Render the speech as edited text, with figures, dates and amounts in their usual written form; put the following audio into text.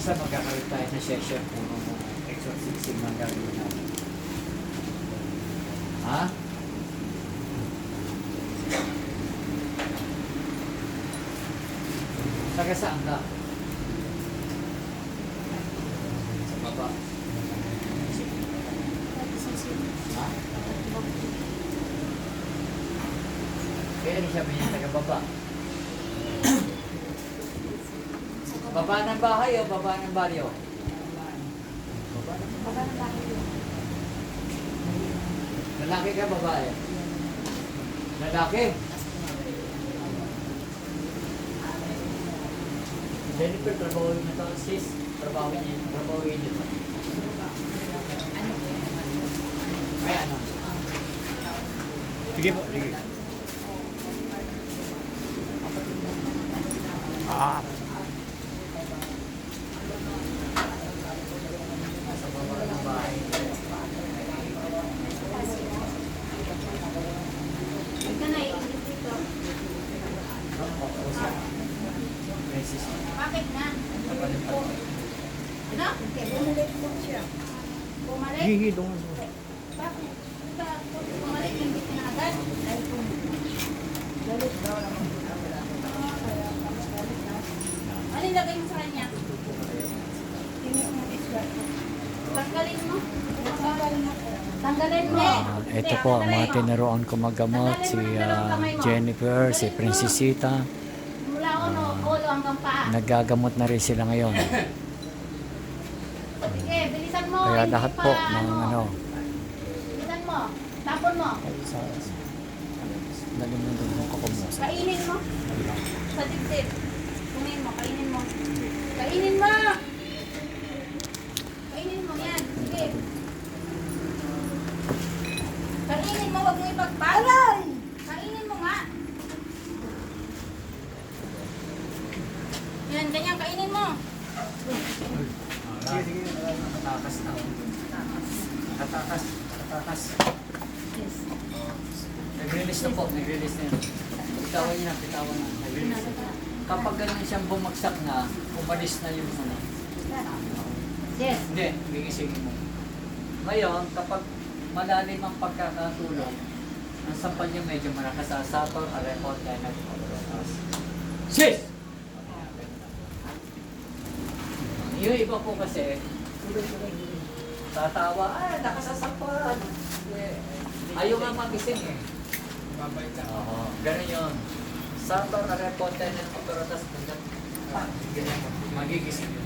Minsan magkakaroon tayo sa session kung exorcism ng gagawin natin. Ha? Taga saan ka? Sa baba. Ha? Kaya rin siya may taga baba. Baba ng bahay o baba ng baryo? Baba ng bahay. Lalaki ka babae? Lalaki? Jennifer, trabaho niyo to. Sis, trabaho niyo to. Ay, ano? Sige po, sige. Ah. Nasa baba ng bahay. Huwag ka na iinit dito. Princess. Bakit na? Kapalit pa. Ano? Bumalik po siya. Bumalik? Sige, doon. Bakit? Bumalik hindi ka na agad? Galit daw naman. Ano ilagay mo sa kanya? Tanggalin mo. Tanggalin mo. Ito po ang mga tinuruan ko maggamot, si Jennifer, si Princesita. Mula ulo hanggang paa. Nagagamot na rin sila ngayon. Sige, bilisan mo. Kaya Hindi lahat pa, po ng ano, Bilisan mo. Tapon mo. dali mo doon ko mo. Kainin mo. Sa dibdib. Kunin mo. Kainin mo. Kainin mo. Kainin mo yan. Sige. Kainin mo. Huwag mo ipagpalay. Kainin mo nga. Yan, ganyan. Kainin mo. Sige, sige. Nakatakas na. Nakatakas. Yes. Nag-release na po. Nag-release na yun. Bitawan niya. Nag-release na. Kapag ganun siyang bumagsak na, umalis na yung ano. Yes. Hindi, gigisingin mo. Ngayon, kapag malalim ang pagkakatulog, ang sampal niya medyo malakas sa Saturn, Arepot, Dynamic, Pagkakas. Sis! Yung iba po kasi, tatawa, nakasasapan. Ayaw nga magising eh. Oo, ganun yun. Saturn, Arepot, Dynamic, Pagkakas, magigising yun.